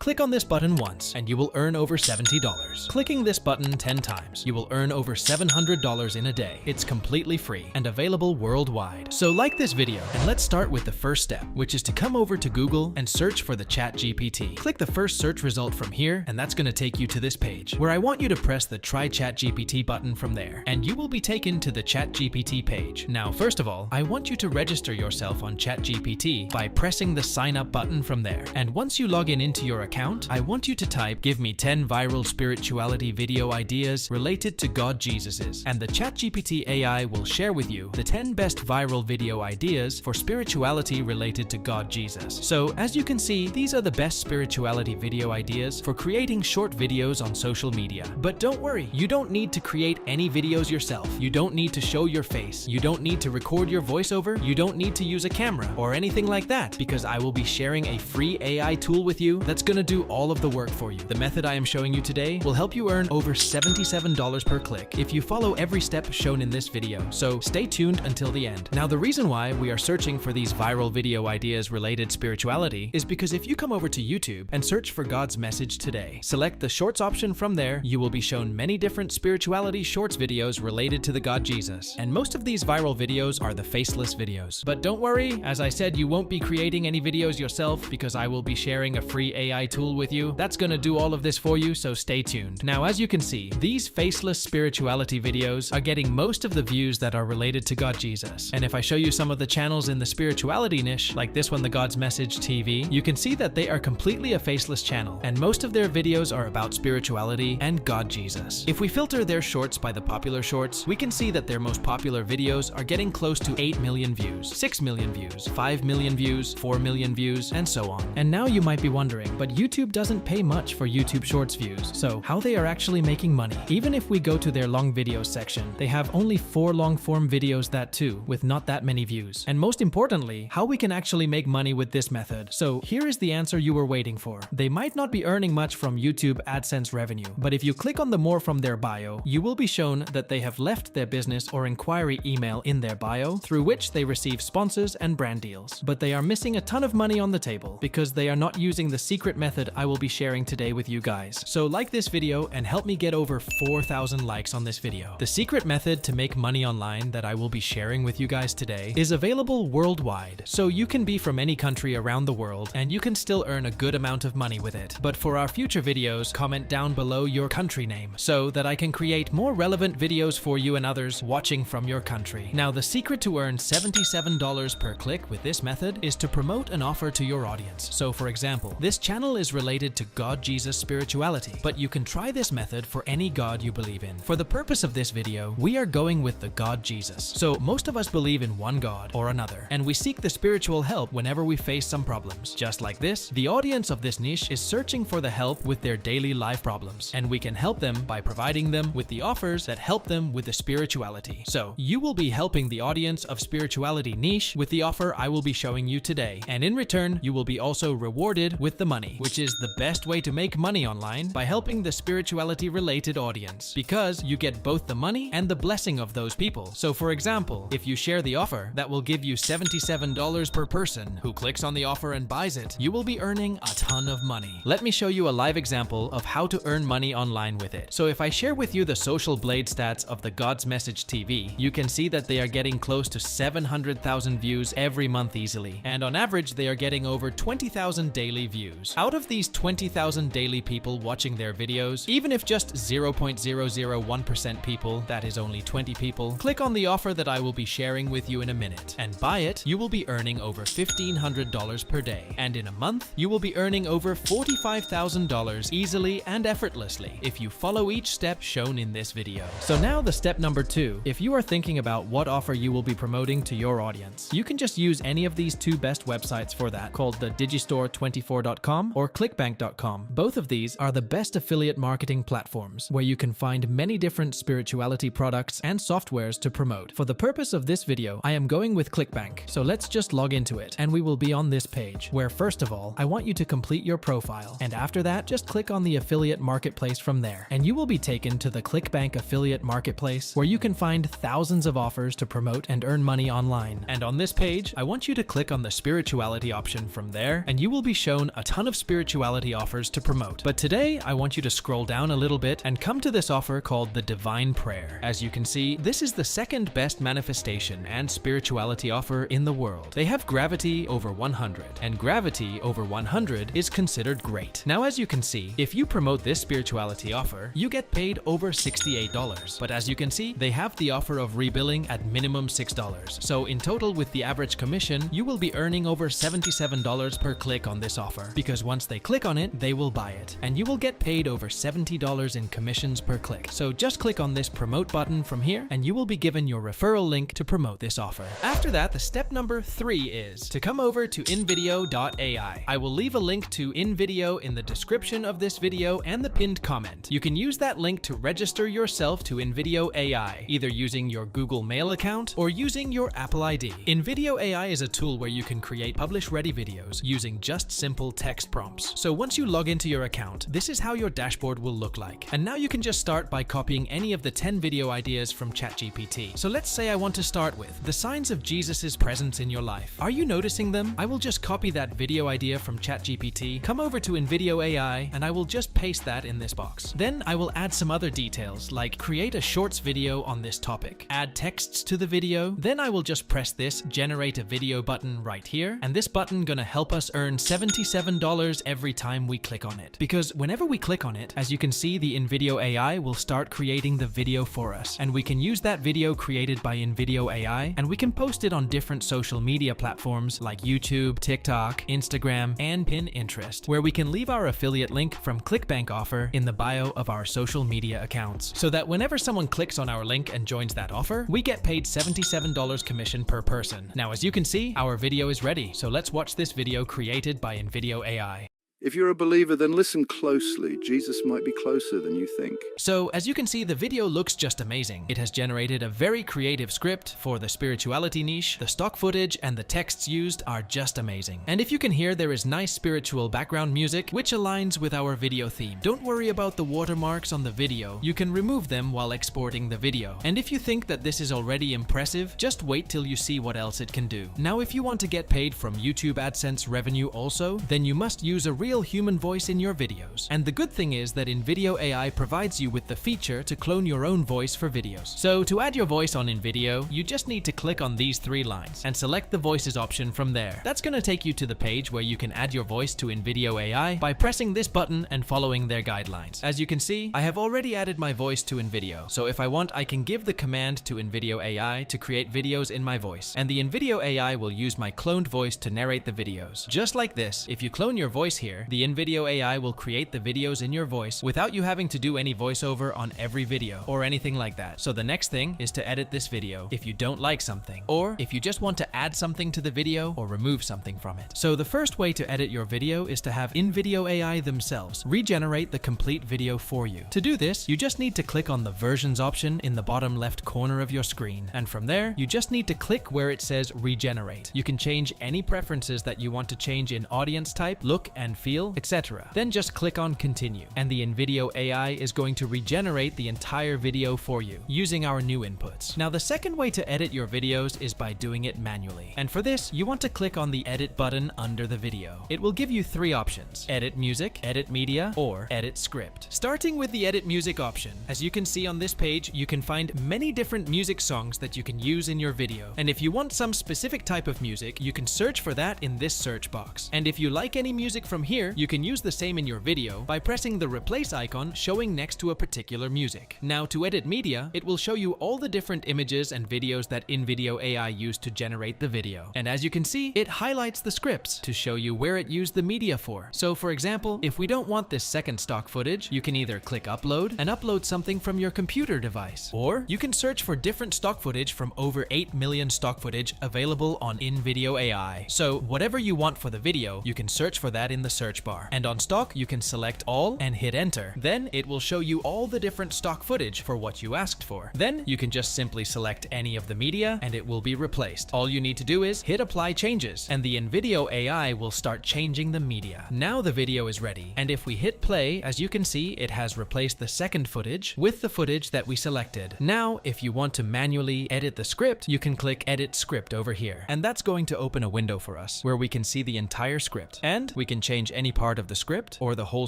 Click on this button once and you will earn over $70. Clicking this button 10 times, you will earn over $700 in a day. It's completely free and available worldwide. So like this video and let's start with the first step, which is to come over to Google and search for the ChatGPT. Click the first search result from here and that's going to take you to this page where I want you to press the Try ChatGPT button from there and you will be taken to the ChatGPT page. Now, first of all, I want you to register yourself on ChatGPT by pressing the sign up button from there. And once you log in into your account, I want you to type, "Give me 10 viral spirituality video ideas related to God Jesus's," and the ChatGPT AI will share with you the 10 best viral video ideas for spirituality related to God Jesus. So as you can see, these are the best spirituality video ideas for creating short videos on social media. But don't worry, you don't need to create any videos yourself. You don't need to show your face. You don't need to record your voiceover. You don't need to use a camera or anything like that, because I will be sharing a free AI tool with you that's going to do all of the work for you. The method I am showing you today will help you earn over $77 per click if you follow every step shown in this video, so stay tuned until the end. Now, the reason why we are searching for these viral video ideas related spirituality is because if you come over to YouTube and search for God's message today, select the shorts option from there, you will be shown many different spirituality shorts videos related to the God Jesus. And most of these viral videos are the faceless videos. But don't worry, as I said, you won't be creating any videos yourself because I will be sharing a free AI tool with you that's going to do all of this for you, so stay tuned. Now, as you can see, these faceless spirituality videos are getting most of the views that are related to God Jesus. And if I show you some of the channels in the spirituality niche, like this one, the God's Message TV, you can see that they are completely a faceless channel, and most of their videos are about spirituality and God Jesus. If we filter their shorts by the popular shorts, we can see that their most popular videos are getting close to 8 million views, 6 million views, 5 million views, 4 million views, and so on. And now you might be wondering, but YouTube doesn't pay much for YouTube Shorts views, so how they are actually making money? Even if we go to their long videos section, they have only 4 long-form videos that too, with not that many views. And most importantly, how we can actually make money with this method. So here is the answer you were waiting for. They might not be earning much from YouTube AdSense revenue, but if you click on the more from their bio, you will be shown that they have left their business or inquiry email in their bio, through which they receive sponsors and brand deals. But they are missing a ton of money on the table because they are not using the secret method I will be sharing today with you guys. So like this video and help me get over 4,000 likes on this video. The secret method to make money online that I will be sharing with you guys today is available worldwide. So you can be from any country around the world and you can still earn a good amount of money with it. But for our future videos, comment down below your country name so that I can create more relevant videos for you and others watching from your country. Now, the secret to earn $77 per click with this method is to promote an offer to your audience. So for example, this channel is related to God Jesus spirituality, but you can try this method for any God you believe in. For the purpose of this video, we are going with the God Jesus. So most of us believe in one God or another, and we seek the spiritual help whenever we face some problems. Just like this, the audience of this niche is searching for the help with their daily life problems, and we can help them by providing them with the offers that help them with the spirituality. So you will be helping the audience of spirituality niche with the offer I will be showing you today, and in return, you will be also rewarded with the money, which is the best way to make money online by helping the spirituality related audience, because you get both the money and the blessing of those people. So for example, if you share the offer that will give you $77 per person who clicks on the offer and buys it, you will be earning a ton of money. Let me show you a live example of how to earn money online with it. So if I share with you the social blade stats of the God's Message TV, you can see that they are getting close to 700,000 views every month easily, and on average they are getting over 20,000 daily views. Out of these 20,000 daily people watching their videos, even if just 0.001% people, that is only 20 people, click on the offer that I will be sharing with you in a minute and buy it, you will be earning over $1,500 per day, and in a month you will be earning over $45,000 easily and effortlessly if you follow each step shown in this video. So now the step number 2. If you are thinking about what offer you will be promoting to your audience, you can just use any of these 2 best websites for that, called the digistore24.com or clickbank.com. Both of these are the best affiliate marketing platforms where you can find many different spirituality products and softwares to promote. For the purpose of this video, I am going with ClickBank, so let's just log into it and we will be on this page where first of all, I want you to complete your profile, and after that, just click on the affiliate marketplace from there, and you will be taken to the ClickBank affiliate marketplace where you can find thousands of offers to promote and earn money online. And on this page, I want you to click on the spirituality option from there, and you will be shown a ton of spirituality spirituality offers to promote. But today, I want you to scroll down a little bit and come to this offer called the Divine Prayer. As you can see, this is the second best manifestation and spirituality offer in the world. They have gravity over 100, and gravity over 100 is considered great. Now, as you can see, if you promote this spirituality offer, you get paid over $68. But as you can see, they have the offer of rebilling at minimum $6. So in total, with the average commission, you will be earning over $77 per click on this offer, because once they click on it, they will buy it, and you will get paid over $70 in commissions per click. So just click on this promote button from here, and you will be given your referral link to promote this offer. After that, the step number 3 is to come over to InVideo.ai. I will leave a link to InVideo in the description of this video and the pinned comment. You can use that link to register yourself to InVideo AI, either using your Google Mail account or using your Apple ID. InVideo AI is a tool where you can create publish-ready videos using just simple text prompts. So once you log into your account, this is how your dashboard will look like. And now you can just start by copying any of the 10 video ideas from ChatGPT. So let's say I want to start with the signs of Jesus's presence in your life. Are you noticing them? I will just copy that video idea from ChatGPT, come over to InVideo AI, and I will just paste that in this box. Then I will add some other details, like create a shorts video on this topic, add texts to the video. Then I will just press this generate a video button right here, and this button gonna help us earn $77 every time we click on it. Because whenever we click on it, as you can see, the InVideo AI will start creating the video for us, and we can use that video created by InVideo AI, and we can post it on different social media platforms like YouTube, TikTok, Instagram, and Pinterest, where we can leave our affiliate link from ClickBank offer in the bio of our social media accounts, so that whenever someone clicks on our link and joins that offer, we get paid $77 commission per person. Now, as you can see, our video is ready, so let's watch this video created by InVideo AI. If you're a believer, then listen closely. Jesus might be closer than you think. So, as you can see, the video looks just amazing. It has generated a very creative script for the spirituality niche. The stock footage and the texts used are just amazing. And if you can hear, there is nice spiritual background music, which aligns with our video theme. Don't worry about the watermarks on the video. You can remove them while exporting the video. And if you think that this is already impressive, just wait till you see what else it can do. Now, if you want to get paid from YouTube AdSense revenue also, then you must use a real human voice in your videos. And the good thing is that InVideo AI provides you with the feature to clone your own voice for videos. So to add your voice on InVideo, you just need to click on these 3 lines and select the voices option from there. That's going to take you to the page where you can add your voice to InVideo AI by pressing this button and following their guidelines. As you can see, I have already added my voice to InVideo. So if I want, I can give the command to InVideo AI to create videos in my voice. And the InVideo AI will use my cloned voice to narrate the videos. Just like this, if you clone your voice here, the InVideo AI will create the videos in your voice without you having to do any voiceover on every video or anything like that. So the next thing is to edit this video if you don't like something, or if you just want to add something to the video or remove something from it. So the first way to edit your video is to have InVideo AI themselves regenerate the complete video for you. To do this, you just need to click on the versions option in the bottom left corner of your screen. And from there, you just need to click where it says regenerate. You can change any preferences that you want to change in audience type, look and feel, etc. Then just click on continue, and the InVideo AI is going to regenerate the entire video for you using our new inputs. Now, the second way to edit your videos is by doing it manually. And for this, you want to click on the edit button under the video. It will give you 3 options: edit music, edit media, or edit script. Starting with the edit music option, as you can see on this page, you can find many different music songs that you can use in your video. And if you want some specific type of music, you can search for that in this search box. And if you like any music from here, you can use the same in your video by pressing the replace icon showing next to a particular music. Now, to edit media, it will show you all the different images and videos that InVideo AI used to generate the video. And as you can see, it highlights the scripts to show you where it used the media for. So for example, if we don't want this second stock footage, you can either click upload and upload something from your computer device, or you can search for different stock footage from over 8 million stock footage available on InVideo AI. So whatever you want for the video, you can search for that in the search bar. And on stock, you can select all and hit enter. Then it will show you all the different stock footage for what you asked for. Then you can just simply select any of the media and it will be replaced. All you need to do is hit apply changes, and the InVideo AI will start changing the media. Now the video is ready, and if we hit play, as you can see, it has replaced the second footage with the footage that we selected. Now, if you want to manually edit the script, you can click edit script over here, and that's going to open a window for us where we can see the entire script, and we can change any part of the script or the whole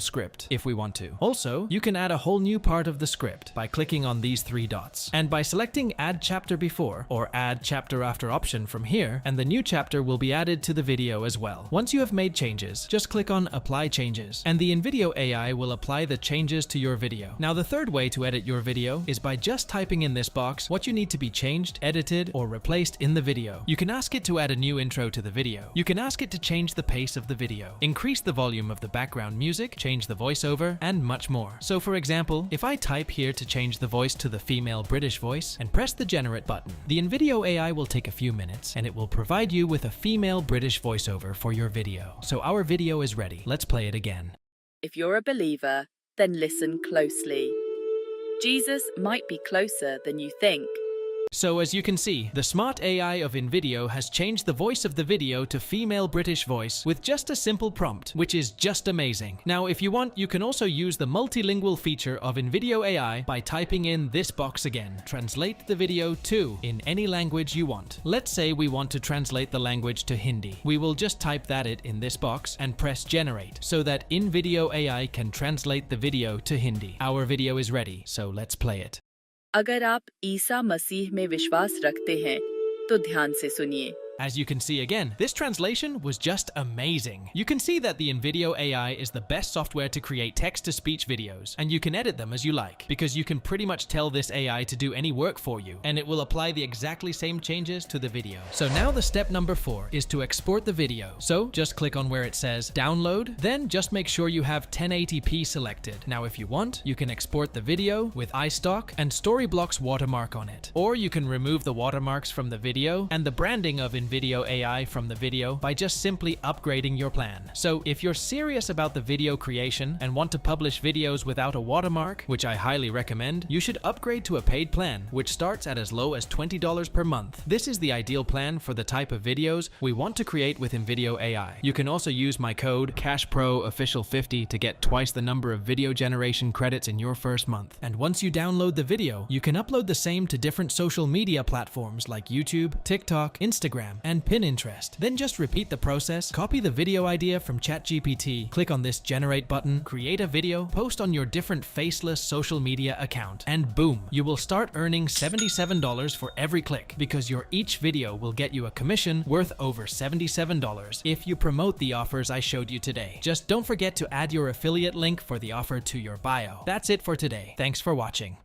script if we want to. Also, you can add a whole new part of the script by clicking on these three dots. And by selecting Add Chapter Before or Add Chapter After option from here, and the new chapter will be added to the video as well. Once you have made changes, just click on Apply Changes, and the InVideo AI will apply the changes to your video. Now, the third way to edit your video is by just typing in this box what you need to be changed, edited, or replaced in the video. You can ask it to add a new intro to the video. You can ask it to change the pace of the video, increase the volume of the background music, change the voiceover, and much more. So for example, if I type here to change the voice to the female British voice and press the Generate button, the InVideo AI will take a few minutes and it will provide you with a female British voiceover for your video. So our video is ready. Let's play it again. If you're a believer, then listen closely. Jesus might be closer than you think. So as you can see, the smart AI of InVideo has changed the voice of the video to female British voice with just a simple prompt, which is just amazing. Now, if you want, you can also use the multilingual feature of InVideo AI by typing in this box again. Translate the video to in any language you want. Let's say we want to translate the language to Hindi. We will just type that in this box and press Generate so that InVideo AI can translate the video to Hindi. Our video is ready, so let's play it. अगर आप ईसा मसीह में विश्वास रखते हैं, तो ध्यान से सुनिए। As you can see again, this translation was just amazing. You can see that the InVideo AI is the best software to create text-to-speech videos, and you can edit them as you like, because you can pretty much tell this AI to do any work for you, and it will apply the exactly same changes to the video. So now the step number 4 is to export the video. So just click on where it says Download, then just make sure you have 1080p selected. Now if you want, you can export the video with iStock and Storyblocks watermark on it. Or you can remove the watermarks from the video and the branding of InVideo AI from the video by just simply upgrading your plan. So if you're serious about the video creation and want to publish videos without a watermark, which I highly recommend, you should upgrade to a paid plan, which starts at as low as $20 per month. This is the ideal plan for the type of videos we want to create with InVideo AI. You can also use my code CashProOfficial50 to get twice the number of video generation credits in your first month. And once you download the video, you can upload the same to different social media platforms like YouTube, TikTok, Instagram, and Pinterest. Then just repeat the process, copy the video idea from ChatGPT, click on this Generate button, create a video, post on your different faceless social media account, and boom, you will start earning $77 for every click, because your each video will get you a commission worth over $77 if you promote the offers I showed you today. Just don't forget to add your affiliate link for the offer to your bio. That's it for today. Thanks for watching.